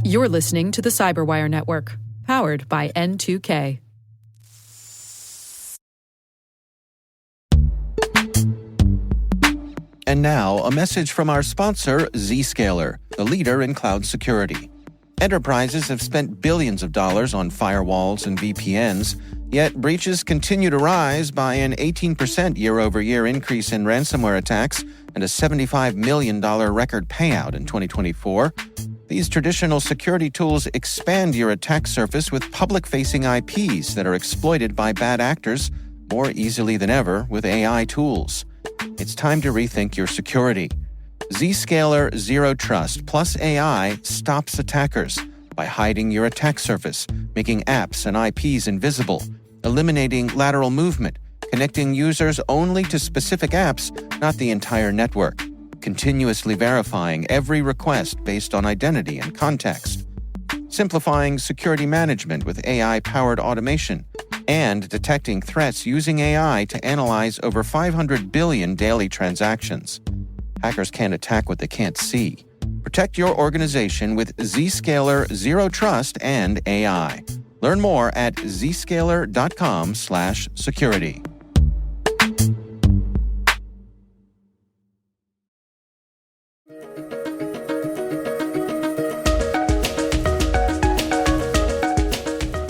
You're listening to the Cyberwire Network, powered by N2K. And now, a message from our sponsor, Zscaler, the leader in cloud security. Enterprises have spent billions of dollars on firewalls and VPNs, yet breaches continue to rise by an 18% year-over-year increase in ransomware attacks and a $75 million record payout in 2024. These traditional security tools expand your attack surface with public-facing IPs that are exploited by bad actors more easily than ever with AI tools. It's time to rethink your security. Zscaler Zero Trust plus AI stops attackers by hiding your attack surface, making apps and IPs invisible, eliminating lateral movement, connecting users only to specific apps, not the entire network, continuously verifying every request based on identity and context, simplifying security management with AI-powered automation, and detecting threats using AI to analyze over 500 billion daily transactions. Hackers can't attack what they can't see. Protect your organization with Zscaler Zero Trust and AI. Learn more at zscaler.com/security.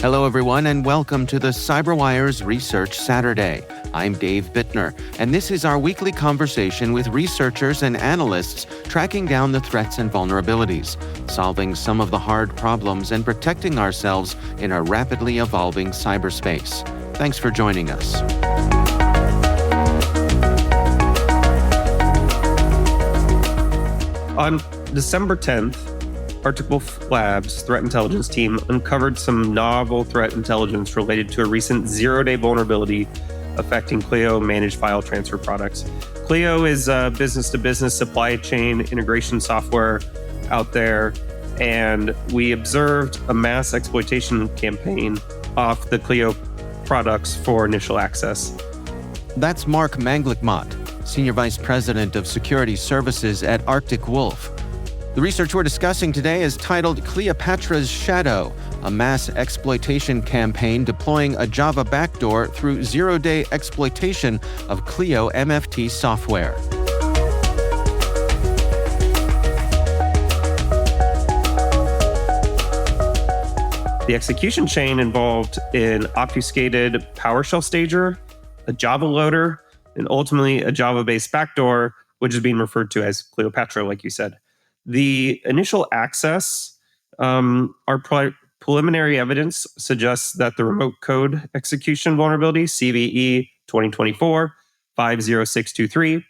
Hello, everyone, and welcome to the CyberWire's Research Saturday. I'm Dave Bittner, and this is our weekly conversation with researchers and analysts tracking down the threats and vulnerabilities, solving some of the hard problems, and protecting ourselves in a rapidly evolving cyberspace. Thanks for joining us. On December 10th, Arctic Wolf Labs threat intelligence team uncovered some novel threat intelligence related to a recent zero-day vulnerability affecting Cleo managed file transfer products. Cleo is a business-to-business supply chain integration software out there, and we observed a mass exploitation campaign off the Cleo products for initial access. That's Mark Manglickmott, Senior Vice President of Security Services at Arctic Wolf. The research we're discussing today is titled Cleopatra's Shadow, a mass exploitation campaign deploying a Java backdoor through zero-day exploitation of Cleo MFT software. The execution chain involved an obfuscated PowerShell stager, a Java loader, and ultimately a Java-based backdoor, which is being referred to as Cleopatra, like you said. The initial access, our preliminary evidence suggests that the remote code execution vulnerability, CVE 2024-50623,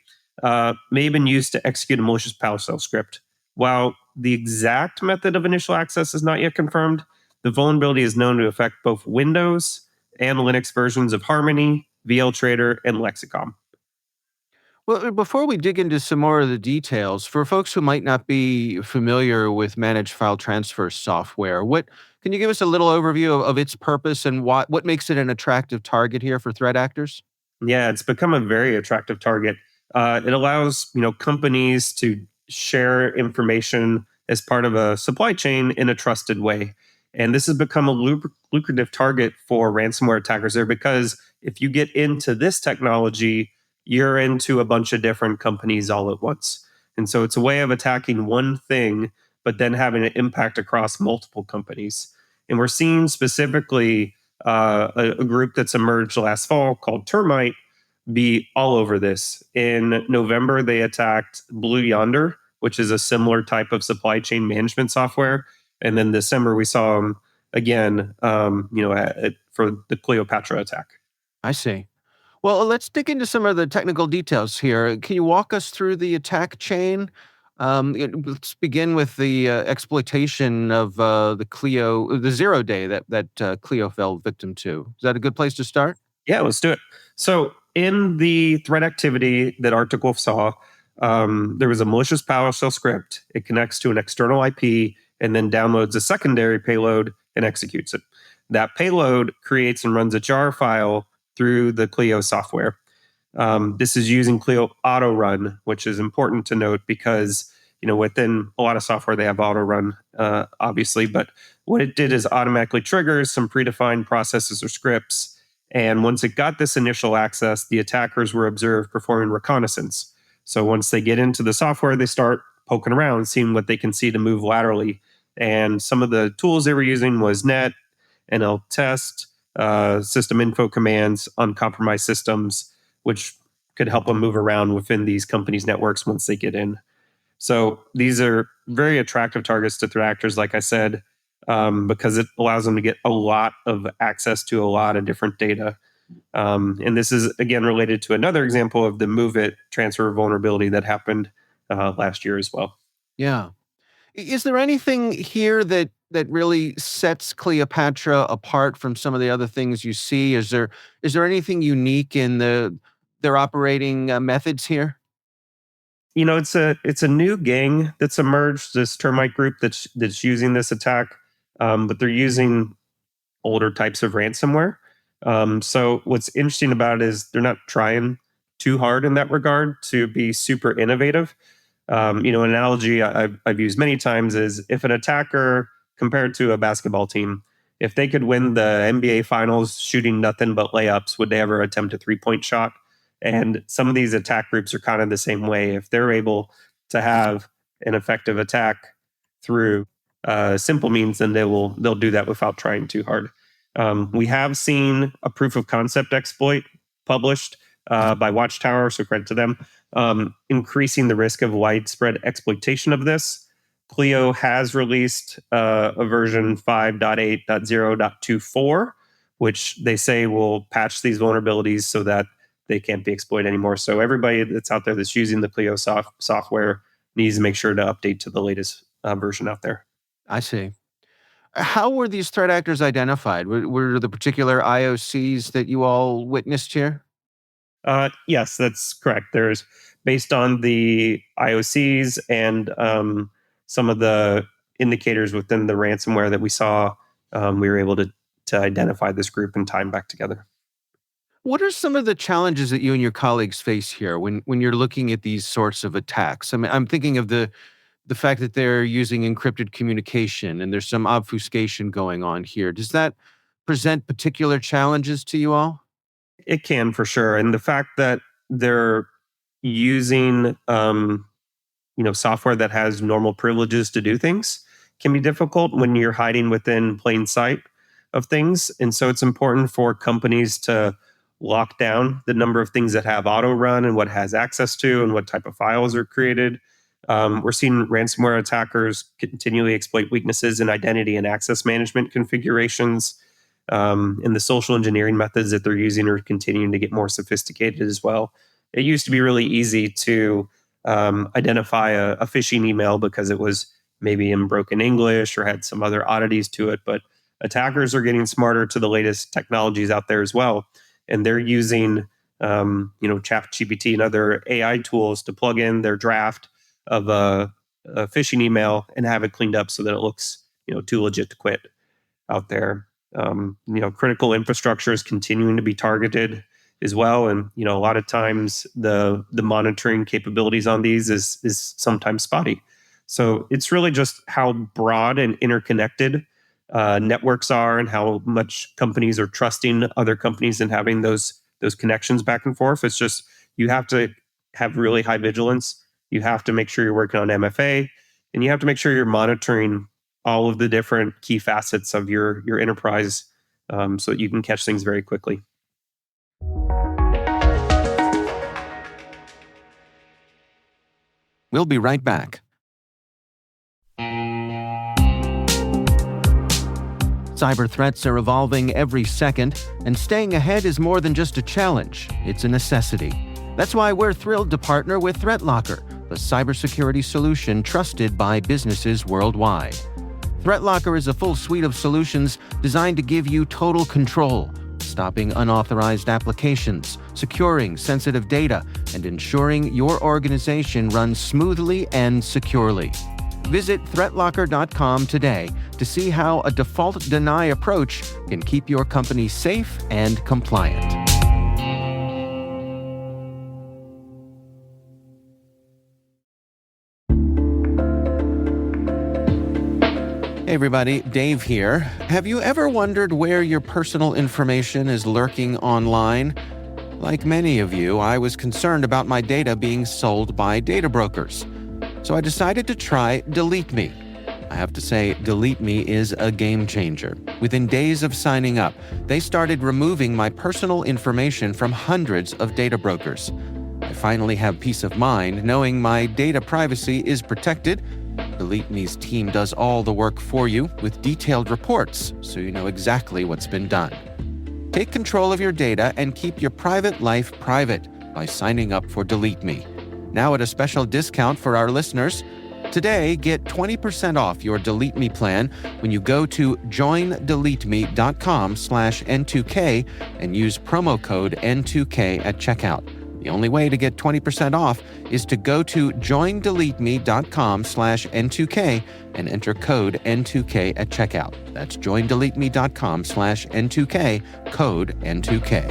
may have been used to execute a malicious PowerShell script. While the exact method of initial access is not yet confirmed, the vulnerability is known to affect both Windows and Linux versions of Harmony, VLTrader, and Lexicon. Well, before we dig into some more of the details, for folks who might not be familiar with managed file transfer software, can you give us a little overview of its purpose and what makes it an attractive target here for threat actors? Yeah, it's become a very attractive target. It allows companies to share information as part of a supply chain in a trusted way. And this has become a lucrative target for ransomware attackers there, because if you get into this technology, you're into a bunch of different companies all at once. And so it's a way of attacking one thing, but then having an impact across multiple companies. And we're seeing specifically a group that's emerged last fall called Termite be all over this. In November, they attacked Blue Yonder, which is a similar type of supply chain management software. And then December, we saw them again, for the Cleopatra attack. I see. Well, let's dig into some of the technical details here. Can you walk us through the attack chain? Let's begin with the exploitation of the zero day that Cleo fell victim to. Is that a good place to start? Yeah, let's do it. So in the threat activity that Arctic Wolf saw, there was a malicious PowerShell script. It connects to an external IP and then downloads a secondary payload and executes it. That payload creates and runs a jar file through the Cleo software. This is using Cleo autorun, which is important to note because within a lot of software, they have autorun, obviously, but what it did is automatically triggers some predefined processes or scripts. And once it got this initial access, the attackers were observed performing reconnaissance. So once they get into the software, they start poking around, seeing what they can see to move laterally. And some of the tools they were using was net, NL test, system info commands, uncompromised systems, which could help them move around within these companies' networks once they get in. So these are very attractive targets to threat actors, like I said, because it allows them to get a lot of access to a lot of different data. And this is, again, related to another example of the move it transfer vulnerability that happened last year as well. Yeah. Is there anything here that really sets Cleopatra apart from some of the other things you see? Is there anything unique in their operating methods here? It's a new gang that's emerged, this termite group that's using this attack, but they're using older types of ransomware. So what's interesting about it is they're not trying too hard in that regard to be super innovative. An analogy I've used many times is if an attacker compared to a basketball team, if they could win the NBA finals shooting nothing but layups, would they ever attempt a 3-point shot? And some of these attack groups are kind of the same way. If they're able to have an effective attack through simple means, then they'll do that without trying too hard. We have seen a proof of concept exploit published by Watchtower, so credit to them, increasing the risk of widespread exploitation of this. Cleo has released a version 5.8.0.24, which they say will patch these vulnerabilities so that they can't be exploited anymore. So everybody that's out there that's using the Cleo software needs to make sure to update to the latest version out there. I see. How were these threat actors identified? Were the particular IOCs that you all witnessed here? Yes, that's correct. There's based on the IOCs and some of the indicators within the ransomware that we saw, we were able to identify this group and tie them back together. What are some of the challenges that you and your colleagues face here when you're looking at these sorts of attacks? I mean, I'm thinking of the fact that they're using encrypted communication and there's some obfuscation going on here. Does that present particular challenges to you all? It can for sure, and the fact that they're using software that has normal privileges to do things can be difficult when you're hiding within plain sight of things. And so it's important for companies to lock down the number of things that have auto run and what has access to and what type of files are created. We're seeing ransomware attackers continually exploit weaknesses in identity and access management configurations. And the social engineering methods that they're using are continuing to get more sophisticated as well. It used to be really easy to identify a phishing email because it was maybe in broken English or had some other oddities to it. But attackers are getting smarter to the latest technologies out there as well. And they're using, ChatGPT and other AI tools to plug in their draft of a phishing email and have it cleaned up so that it looks, too legit to quit out there. Critical infrastructure is continuing to be targeted as well, and a lot of times the monitoring capabilities on these is sometimes spotty. So it's really just how broad and interconnected networks are, and how much companies are trusting other companies and having those connections back and forth. It's just you have to have really high vigilance. You have to make sure you're working on MFA, and you have to make sure you're monitoring all of the different key facets of your enterprise, so that you can catch things very quickly. We'll be right back. Cyber threats are evolving every second, and staying ahead is more than just a challenge, it's a necessity. That's why we're thrilled to partner with ThreatLocker, the cybersecurity solution trusted by businesses worldwide. ThreatLocker is a full suite of solutions designed to give you total control, stopping unauthorized applications, securing sensitive data, and ensuring your organization runs smoothly and securely. Visit threatlocker.com today to see how a default deny approach can keep your company safe and compliant. Hey everybody, Dave here. Have you ever wondered where your personal information is lurking online? Like many of you, I was concerned about my data being sold by data brokers. So I decided to try Delete Me. I have to say, Delete Me is a game changer. Within days of signing up, they started removing my personal information from hundreds of data brokers. I finally have peace of mind knowing my data privacy is protected. Delete Me's team does all the work for you with detailed reports, so you know exactly what's been done. Take control of your data and keep your private life private by signing up for Delete Me. Now at a special discount for our listeners. Today, get 20% off your Delete Me plan when you go to joindeleteme.com/N2K and use promo code N2K at checkout. The only way to get 20% off is to go to joindeleteme.com/N2K and enter code N2K at checkout. That's joindeleteme.com/N2K, code N2K.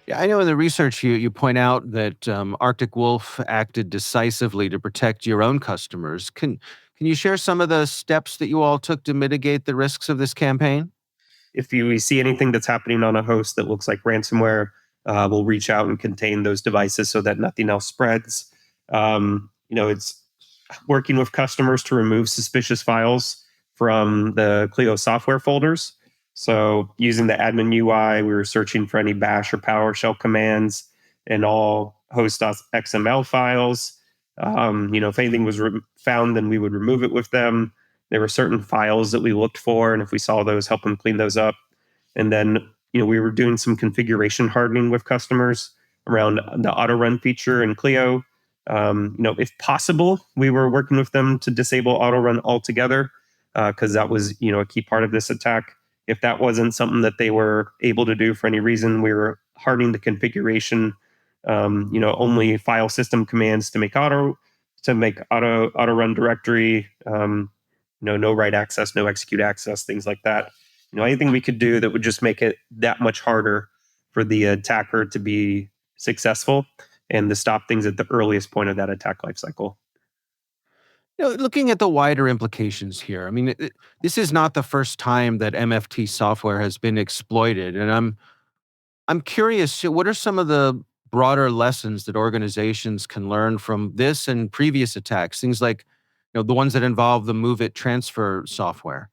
Yeah, I know in the research you point out that Arctic Wolf acted decisively to protect your own customers. Can you share some of the steps that you all took to mitigate the risks of this campaign? If you see anything that's happening on a host that looks like ransomware, we'll reach out and contain those devices so that nothing else spreads. It's working with customers to remove suspicious files from the Cleo software folders. So using the admin UI, we were searching for any bash or PowerShell commands and all host.xml files. If anything was found, then we would remove it with them. There were certain files that we looked for, and if we saw those, help them clean those up. And then, we were doing some configuration hardening with customers around the autorun feature in Cleo. If possible, we were working with them to disable autorun altogether because that was, a key part of this attack. If that wasn't something that they were able to do for any reason, we were hardening the configuration. Only file system commands to make auto run directory. No write access, no execute access, things like that. Anything we could do that would just make it that much harder for the attacker to be successful and to stop things at the earliest point of that attack lifecycle. Looking at the wider implications here, I mean, this is not the first time that MFT software has been exploited, and I'm curious. What are some of the broader lessons that organizations can learn from this and previous attacks? Things like, the ones that involve the Move It transfer software.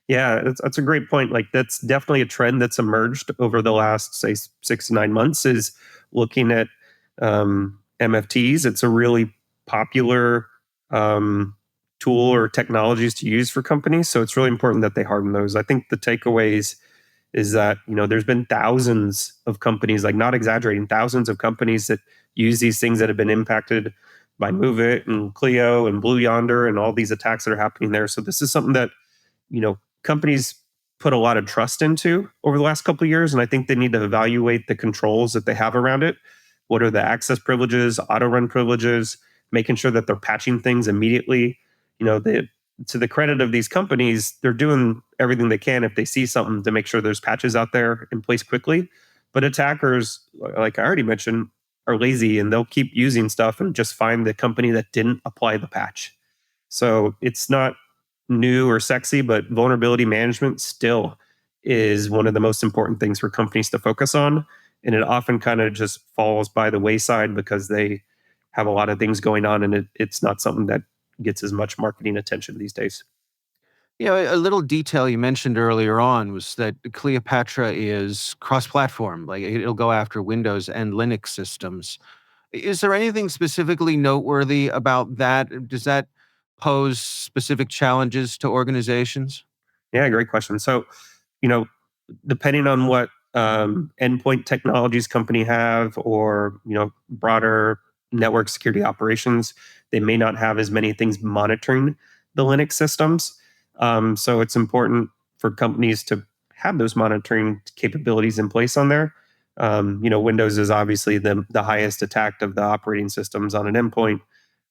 Yeah, that's a great point. Like that's definitely a trend that's emerged over the last, say, 6 to 9 months. Is looking at MFTs. It's a really popular tool or technologies to use for companies. So it's really important that they harden those. I think the takeaways is that there's been thousands of companies, like not exaggerating, thousands of companies that use these things that have been impacted by Move It and Cleo and Blue Yonder and all these attacks that are happening there. So this is something that companies put a lot of trust into over the last couple of years, and I think they need to evaluate the controls that they have around it. What are the access privileges, auto run privileges, making sure that they're patching things immediately. To the credit of these companies, they're doing everything they can if they see something to make sure there's patches out there in place quickly. But attackers, like I already mentioned, are lazy and they'll keep using stuff and just find the company that didn't apply the patch. So it's not new or sexy, but vulnerability management still is one of the most important things for companies to focus on. And it often kind of just falls by the wayside because they have a lot of things going on and it's not something that gets as much marketing attention these days. A little detail you mentioned earlier on was that Cleopatra is cross-platform. Like it'll go after Windows and Linux systems. Is there anything specifically noteworthy about that? Does that pose specific challenges to organizations? Yeah, great question. So, you know, depending on what endpoint technologies company have or, broader network security operations, they may not have as many things monitoring the Linux systems. So it's important for companies to have those monitoring capabilities in place on there. Windows is obviously the highest attacked of the operating systems on an endpoint,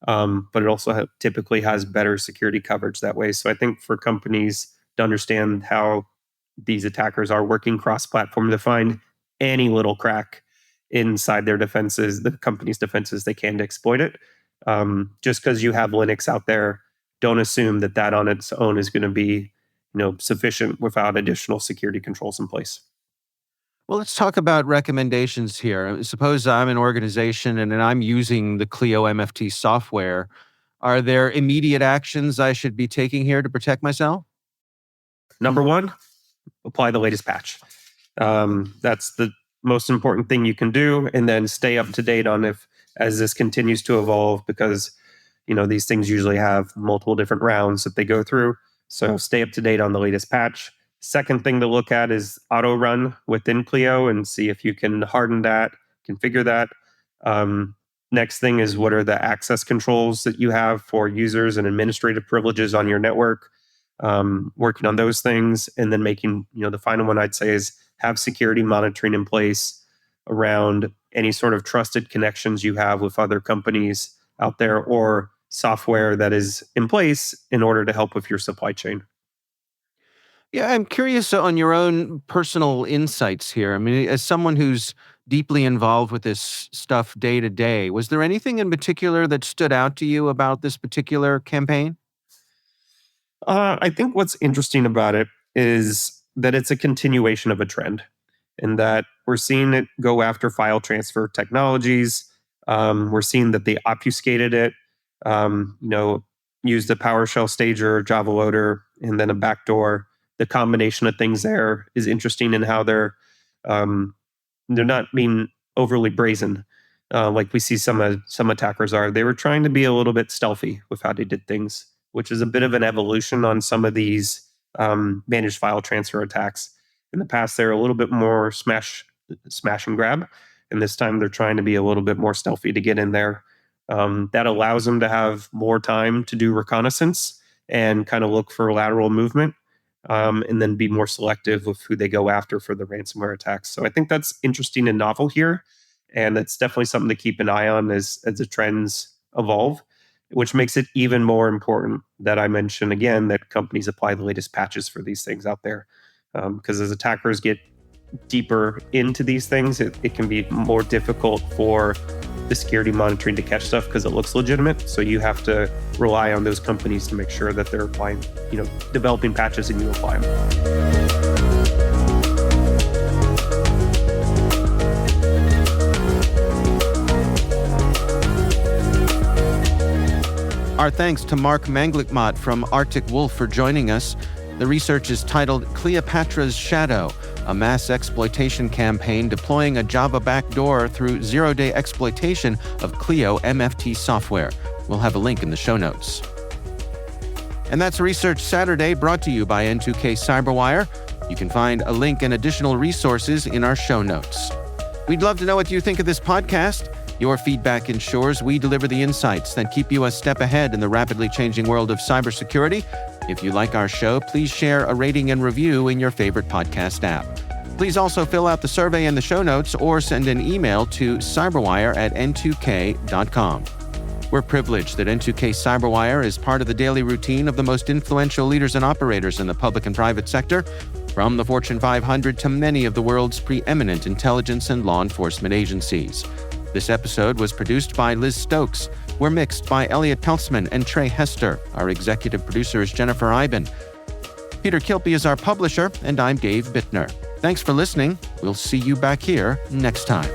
but it also typically has better security coverage that way. So I think for companies to understand how these attackers are working cross-platform to find any little crack inside their defenses, the company's defenses, they can exploit it. Just because you have Linux out there, don't assume that that on its own is going to be, sufficient without additional security controls in place. Well, let's talk about recommendations here. Suppose I'm an organization and I'm using the Cleo MFT software. Are there immediate actions I should be taking here to protect myself? Number one, apply the latest patch. That's the most important thing you can do, and then stay up to date on as this continues to evolve, because these things usually have multiple different rounds that they go through. So stay up to date on the latest patch. Second thing to look at is autorun within Cleo and see if you can harden that, configure that. Next thing is, what are the access controls that you have for users and administrative privileges on your network? Working on those things, and then making, the final one I'd say is have security monitoring in place around any sort of trusted connections you have with other companies out there, or software that is in place in order to help with your supply chain. Yeah, I'm curious on your own personal insights here. I mean, as someone who's deeply involved with this stuff day to day, was there anything in particular that stood out to you about this particular campaign? I think what's interesting about it is that it's a continuation of a trend, in that we're seeing it go after file transfer technologies. We're seeing that they obfuscated it, used a PowerShell stager, Java loader, and then a backdoor. The combination of things there is interesting in how they're not being overly brazen, like we see some attackers are. They were trying to be a little bit stealthy with how they did things, which is a bit of an evolution on some of these managed file transfer attacks. In the past, they're a little bit more smash and grab, and this time they're trying to be a little bit more stealthy to get in there. That allows them to have more time to do reconnaissance and kind of look for lateral movement, and then be more selective with who they go after for the ransomware attacks. So I think that's interesting and novel here, and that's definitely something to keep an eye on as the trends evolve, which makes it even more important that I mention again that companies apply the latest patches for these things out there. Because as attackers get deeper into these things, it can be more difficult for the security monitoring to catch stuff because it looks legitimate. So you have to rely on those companies to make sure that they're applying, developing patches and you apply them. Our thanks to Mark Manglickmott from Arctic Wolf for joining us. The research is titled Cleopatra's Shadow, a mass exploitation campaign deploying a Java backdoor through zero-day exploitation of Cleo MFT software. We'll have a link in the show notes. And that's Research Saturday, brought to you by N2K Cyberwire. You can find a link and additional resources in our show notes. We'd love to know what you think of this podcast. Your feedback ensures we deliver the insights that keep you a step ahead in the rapidly changing world of cybersecurity. If you like our show, please share a rating and review in your favorite podcast app. Please also fill out the survey in the show notes or send an email to cyberwire@n2k.com. We're privileged that N2K Cyberwire is part of the daily routine of the most influential leaders and operators in the public and private sector, from the Fortune 500 to many of the world's preeminent intelligence and law enforcement agencies. This episode was produced by Liz Stokes. We're mixed by Elliot Peltzman and Trey Hester. Our executive producer is Jennifer Iben. Peter Kilpie is our publisher, and I'm Dave Bittner. Thanks for listening. We'll see you back here next time.